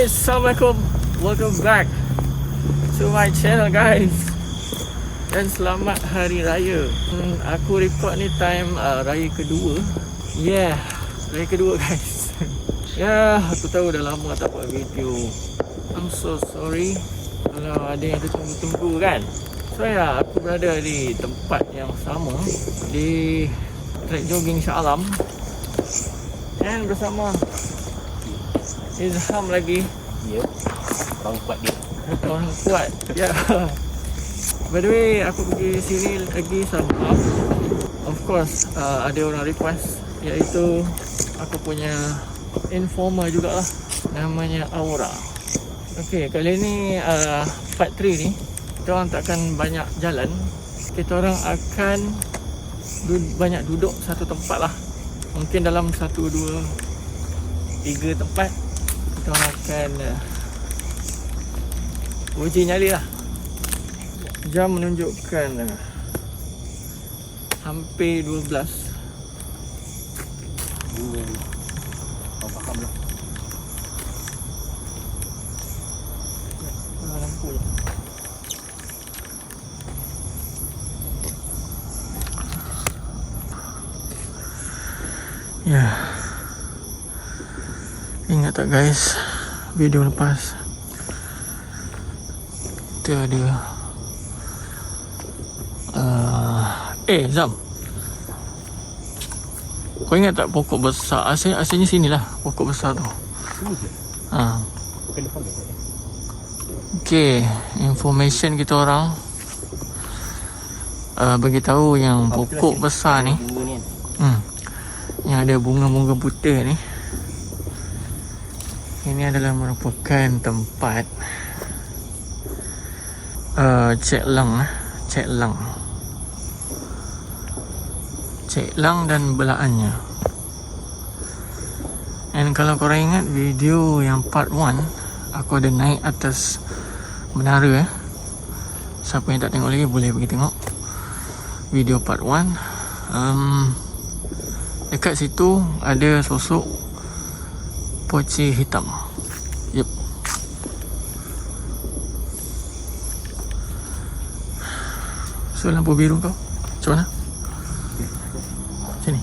Hey, Assalamualaikum. Welcome back to my channel, guys. Dan selamat Hari Raya. Aku record ni time Raya kedua. Yeah, Raya kedua, guys. Ya, aku tahu dah lama tak buat video. I'm so sorry kalau ada yang tertunggu-tunggu kan. So ya, aku berada di tempat yang sama, di trek jogging Shah Alam. Dan bersama Izham lagi. Ya, orang kuat dia. Orang kuat. Ya. By the way, aku pergi sini lagi sebab of course ada orang request, iaitu aku punya informer jugalah, namanya Aura. Okay, kali ni part 3 ni kita orang takkan banyak jalan. Kita orang akan banyak duduk satu tempat lah. Mungkin dalam 1, 2, 3 tempat kita orang akan uji nyali lah. Jam menunjukkan hampir 12. Kau faham lah. Lampu je. Ya, ingat tak guys, video lepas kita ada Zam, kau ingat tak pokok besar? Asalnya sini lah pokok besar tu. Bukan depan ke? Okay, information kita orang bagi tahu yang pokok besar ni, yang ada bunga-bunga putih ni, ini adalah merupakan tempat Cek Lang dan belaannya. And kalau korang ingat video yang part 1, aku ada naik atas menara. Siapa yang tak tengok lagi boleh pergi tengok video part 1. Dekat situ ada sosok poci hitam. Yep. So lampu biru kau macam mana? Sini.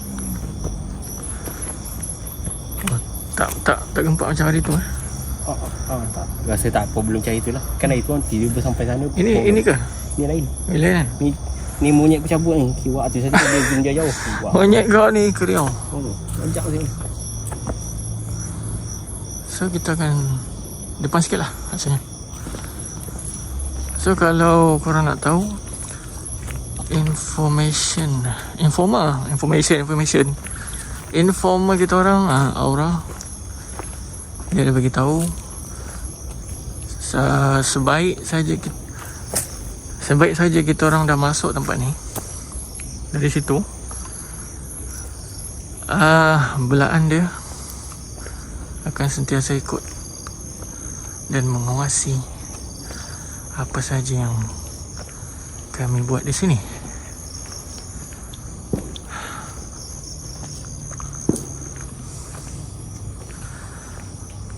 Oh, tak gempak macam hari tu Tak. Rasa tak apa, belum cari tu lah. Kan hari tu kan tiba sampai sana. Ini ke? Ni lain. Ini lain kan? Ni monyet aku cabut ni. Kiwak tu saja dia zoom jauh. Monyet kau ni keriau. Banyak sini. So kita akan depan sikit lah rasanya. So kalau korang nak tahu informer kita orang, Aura, dia ada bagi tahu sebaik saja kita orang dah masuk tempat ni, dari situ belaan dia akan sentiasa ikut dan mengawasi apa saja yang kami buat di sini.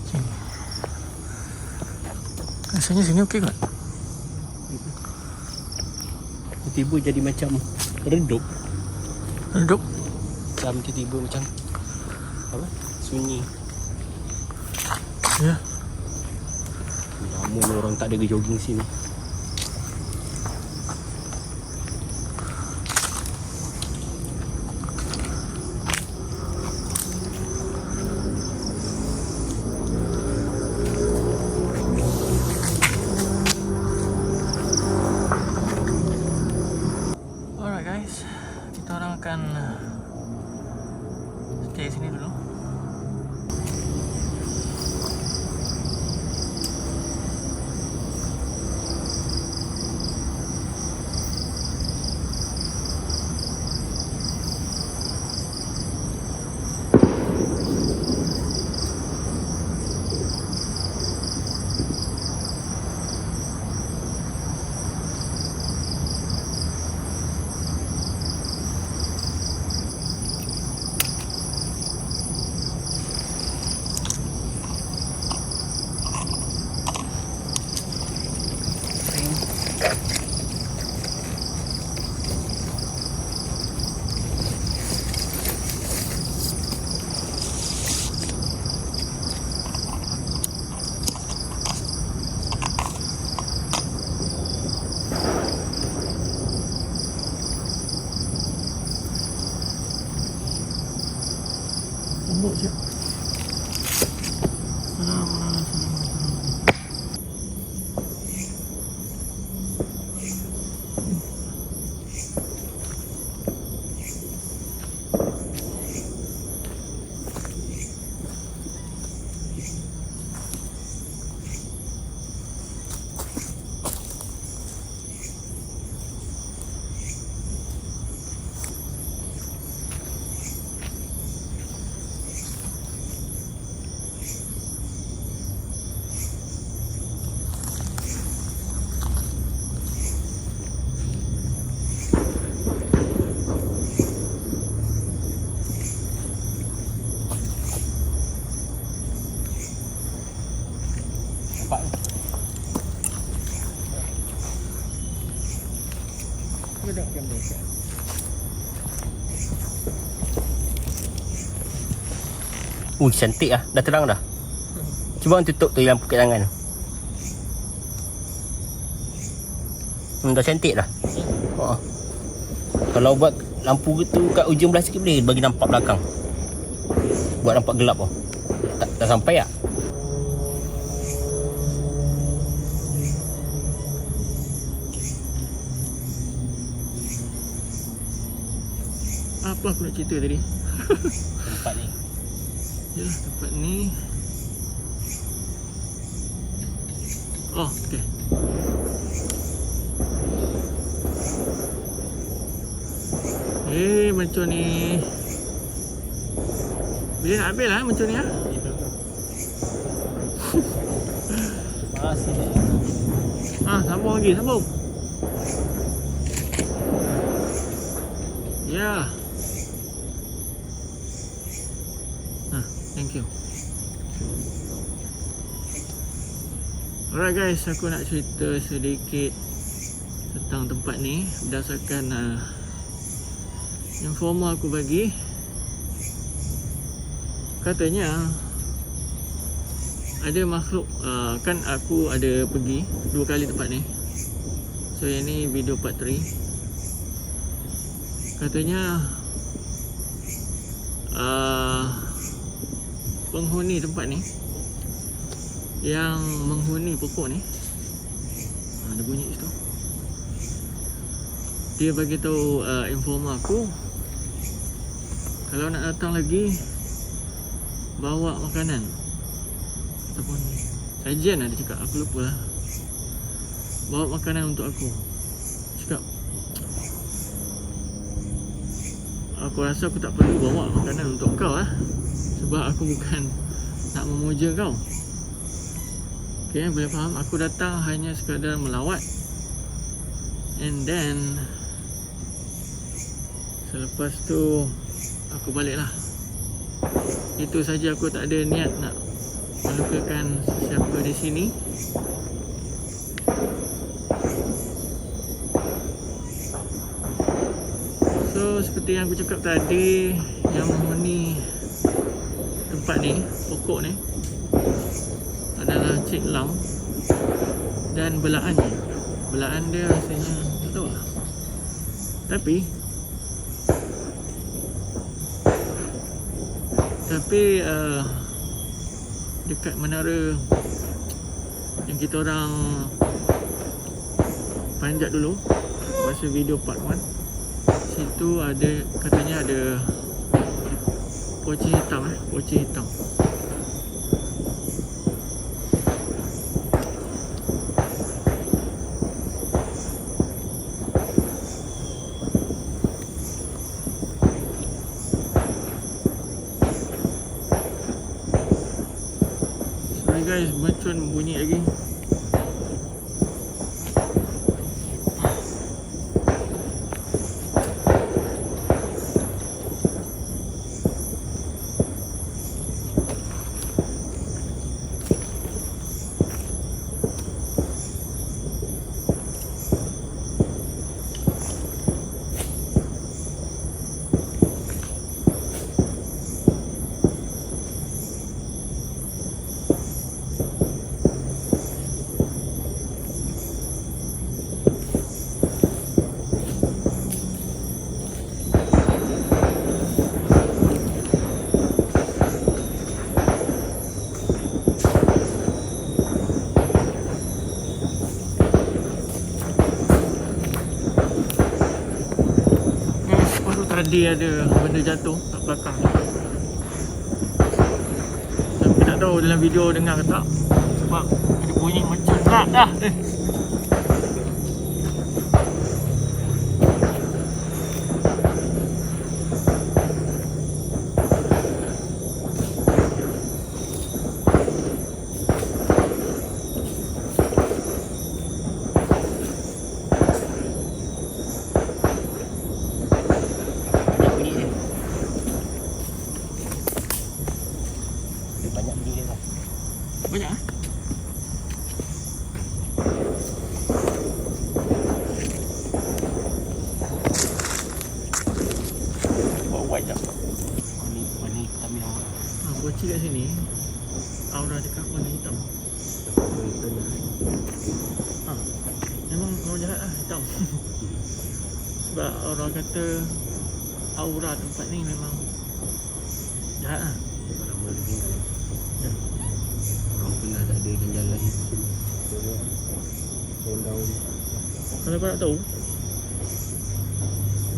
Okay. Rasanya sini okey kan? Tiba-tiba jadi macam redup. Macam tiba-tiba macam apa? Sunyi. Ya. Lama orang tak ada jogging sini. Alright guys, kita orang akan stay sini dulu. Nampak ni. Bedak kamera. Cantik lah. Dah terang dah. Cuba orang tutup tu lampu kat tangan. Dah cantik dah. Kalau buat lampu tu kat ujung belah sikit boleh bagi nampak belakang. Buat nampak gelap tau. Tak sampai tak? Apa aku nak cerita tadi? Tempat ni. Yalah, tempat ni. Oh, okey. Macam ni. Bila nak habis lah macam ni lah. Masih. Sambung lagi, sambung. Ya. Thank you. Alright guys, aku nak cerita sedikit tentang tempat ni berdasarkan informa aku bagi. Katanya ada makhluk, kan aku ada pergi 2 kali tempat ni. So yang ni video part 3. Katanya penghuni tempat ni yang menghuni pokok ni, ada bunyi situ. Dia bagi tahu informa aku kalau nak datang lagi bawa makanan ataupun sajian lah dia cakap, aku lupa lah. Bawa makanan untuk aku. Cakap aku rasa aku tak perlu bawa makanan untuk kau lah, sebab aku bukan nak memuja kau. Okay, boleh faham. Aku datang hanya sekadar melawat. And then selepas tu aku balik lah. Itu saja, aku tak ada niat nak melukakan sesiapa di sini. So seperti yang aku cakap tadi, yang menghuni tempat ni, pokok ni, adalah Cik Lam dan belaannya. Belaan dia rasanya tak tahu lah. Tapi dekat menara yang kita orang panjat dulu masa video part 1, situ ada, katanya ada poci hitam. Poci hitam. Guys, mercun bunyi lagi. Tadi ada benda jatuh kat belakang ni. Tapi tak tahu dalam video dengar ke tak, sebab ada bunyi macam berat dah. Banyak kunci kat sini. Aura cakap warna hitam. Memang jahat lah hitam. Sebab orang kata aura tempat ni memang jahat lah. Lama lagi tinggal. Ya. Orang pernah tak ada jalan sini. Down. Kalau kau nak tahu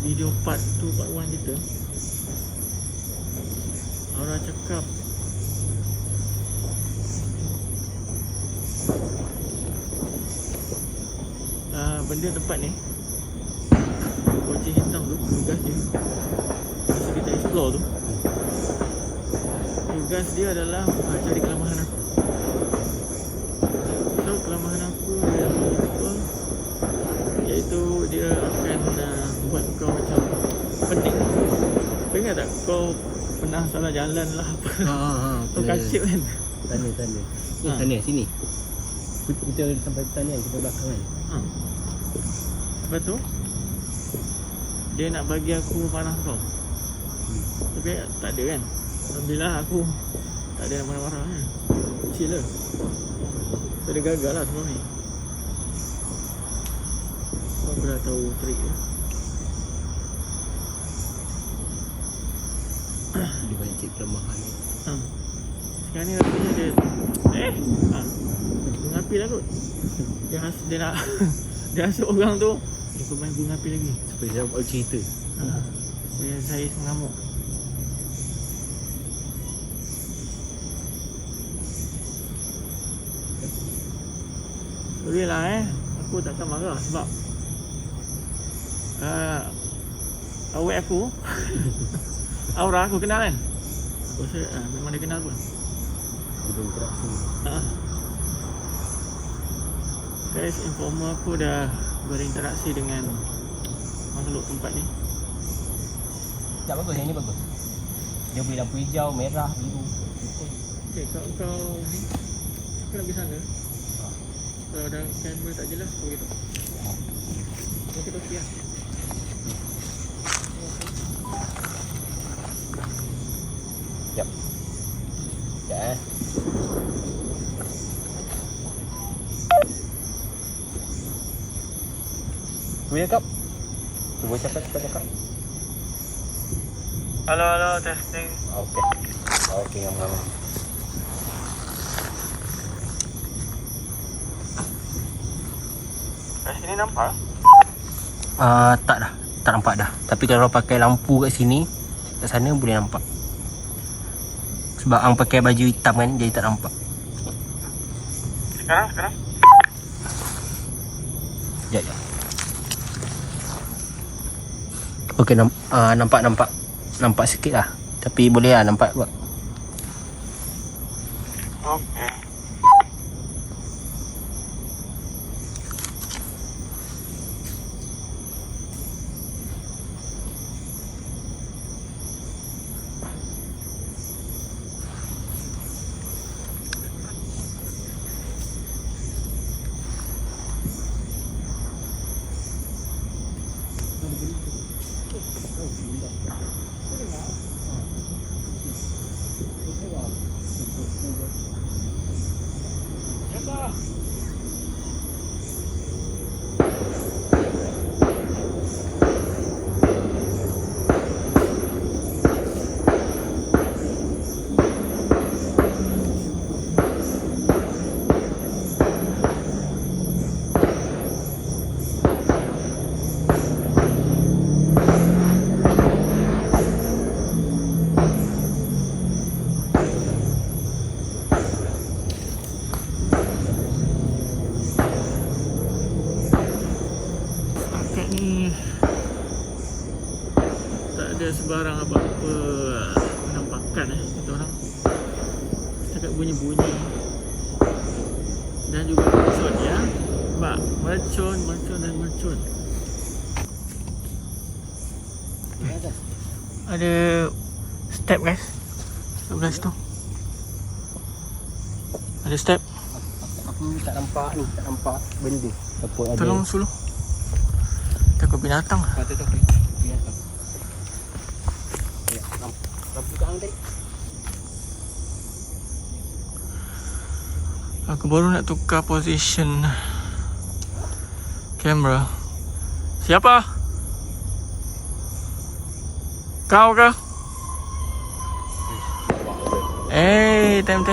video part 2 part 1 kita, Aura cakap benda tempat ni, kunci hitam tu, tugas dia masa kita explore tu, tugas dia adalah cari kelemahan aku. So kelemahan aku yang betul, iaitu dia akan buat kau macam pening. Kau ingat tak kau pernah salah jalan lah apa? Kau kacip kan? Tanya. Tanya sini. Kita sampai pertanian kita belakang kan. Lepas tu dia nak bagi aku panah kau. Tapi tak ada kan. Alhamdulillah aku tak ada yang marah-marah kan. Chill lah. So dia gagal lah semua ni. Kau dah tahu trik dia. Dia banyak cik kelemahan ni. Sekarang ni rasanya dia bunga api lah kot. Dia nak dia hasut orang tu, dia pun main bunga api lagi Supaya saya buat cerita. supaya saya mengamuk. Sorry lah aku takkan marah sebab awet aku Aura aku kenal kan. Aku rasa memang dia kenal pun. Kita interaksi. Guys, informer aku dah berinteraksi dengan makhluk tempat ni. Tak bagus, yang ni bagus. Dia boleh lampu hijau, merah, biru. Okay, kalau kau ni aku nak pergi sana. Kalau dah kamera tak jelas kau gitu. Okey lah. Jap. Jap Boleh cakap? Cuba cakap, kita cakap. Halo, testing. Okey. Okey, ngam-ngam. Kat sini nampak? Tak dah. Tak nampak dah. Tapi kalau pakai lampu kat sini, kat sana boleh nampak. Sebab ang pakai baju hitam kan, jadi tak nampak. Sekarang? Sekejap. Okey, nampak sikit lah. Tapi boleh lah nampak buat. Okey. Ada sebarang apa-apa penampakan kata orang. Setakat bunyi-bunyi dan juga mercun ya. Sebab mercun. Ada step guys. Sebelah situ. Ada step. Aku tak nampak ni, tak nampak benda. Takut ada. Tolong suluh. Takut binatang. Kata tu binatang. Ya, lampu kat hang tadi. Aku baru nak tukar position kamera. Siapa? Kau ke? Time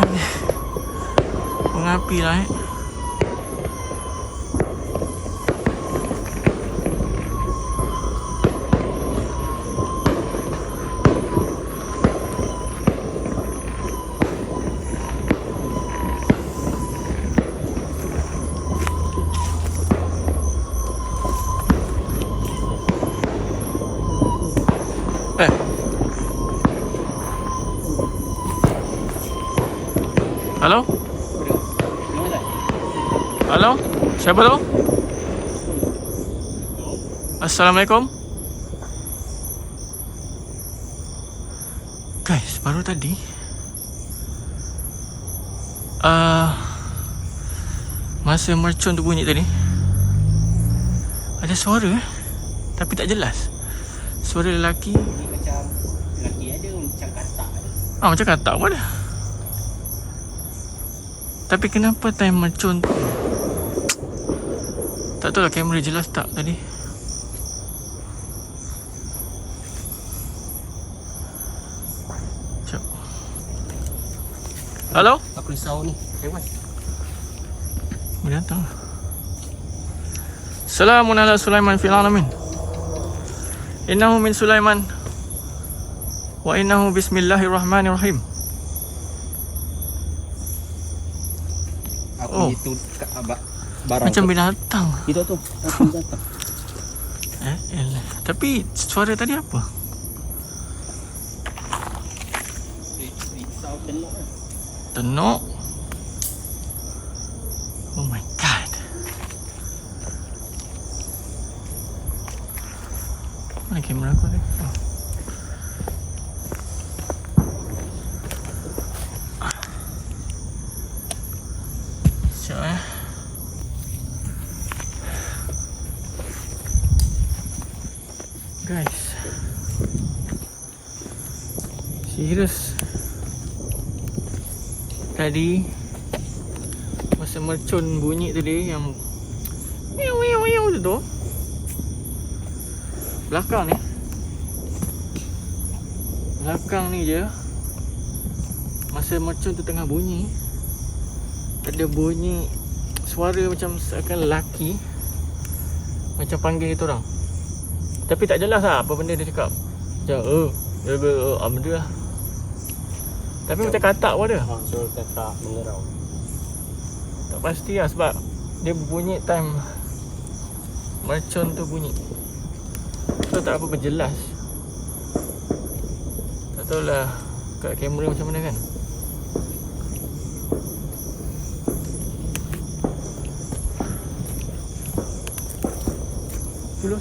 mengapi lah Halo? Halo? Siapa tu? Assalamualaikum. Guys, baru tadi masa mercon tu bunyi tadi, ada suara tapi tak jelas. Suara lelaki. Ni macam lelaki ada, macam katak ada. Macam katak pun ada. Tapi kenapa time mercon tu, tak tahu lah kamera jelas tak tadi. Sekejap. Halo? Aku risau ni. Hewan. Boleh datang. Assalamualaikum ala Sulaiman fil alamin. Innahu min Sulaiman wa innahu bismillahirrahmanirrahim. Aku itu barang Macam tu. binatang. Itu tu. Aku binatang. Tapi suara tadi apa? Risau tenok kan. Tenok. Oh my god. Mana kamera aku ni? Sekejap guys, serius tadi masa mercon bunyi tadi yang meow tu belakang ni je, masa mercon tu tengah bunyi, ada bunyi suara macam seakan lelaki macam panggil kita orang. Tapi tak jelas lah apa benda dia cakap. Macam benda lah. Tapi macam katak pun ada. Suara katak mengerau. Tak pasti lah sebab dia bunyi time mercon tu bunyi. So tak apa jelas. Tak tahulah kat kamera macam mana kan. Dulu.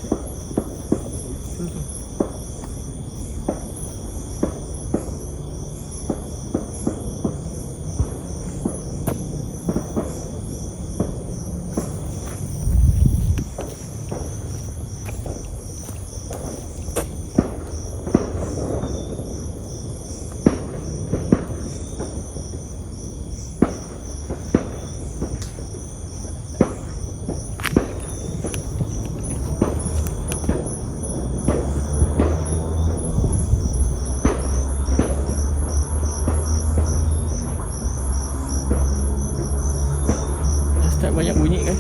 Banyak bunyi guys.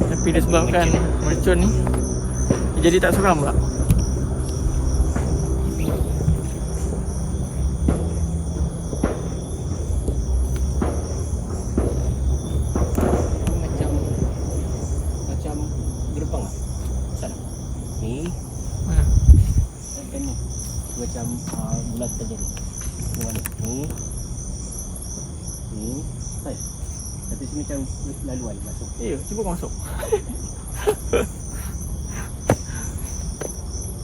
Tapi disebabkan mercon ni jadi tak seram pula. Macam gerbang lah. Sana. Ni. Mana? Dan ni. Macam bulan terjadi. Ni. Ni. Hai. Tapi sini macam laluan masuk. Ya, cuba kau masuk.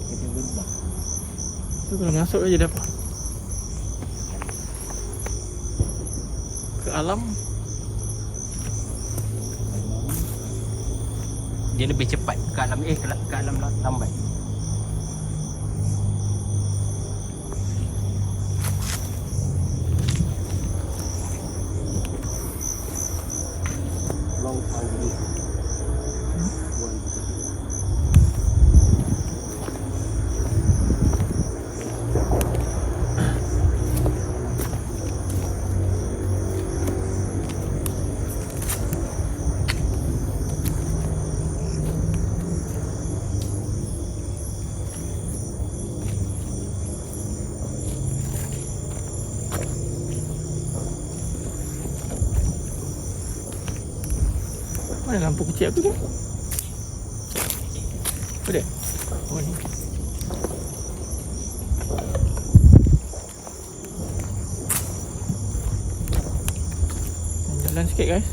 Macam gerbang. Tu kalau masuk je dapat. Ke alam. Dia lebih cepat ke alam ke alam lambat. Abang gini. Mana lampu kecil aku tu? Apa dia? Oh ni. Jalan sikit guys.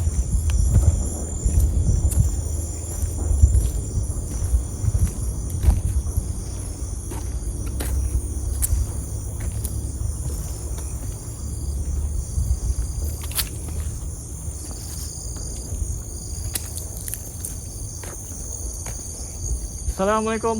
Assalamualaikum.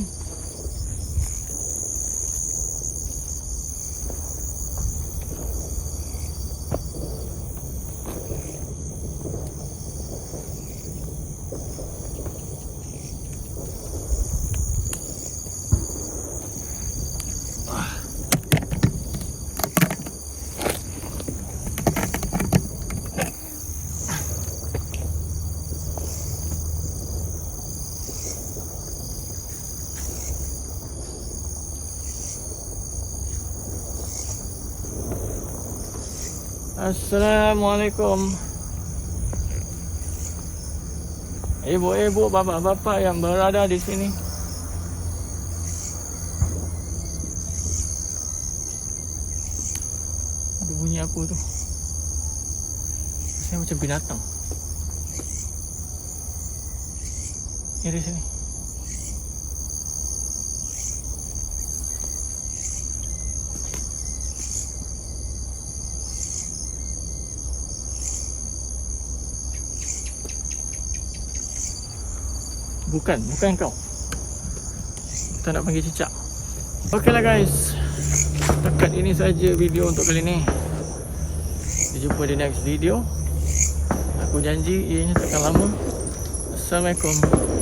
Assalamualaikum. Ibu-ibu, bapa-bapa yang berada di sini. Ada bunyi apa tu? Rasanya macam binatang. Ni di sini. Bukan kau. Kita nak panggil cicak. Okeylah guys. Setakat ini saja video untuk kali ni. Kita jumpa di next video. Aku janji ianya takkan lama. Assalamualaikum.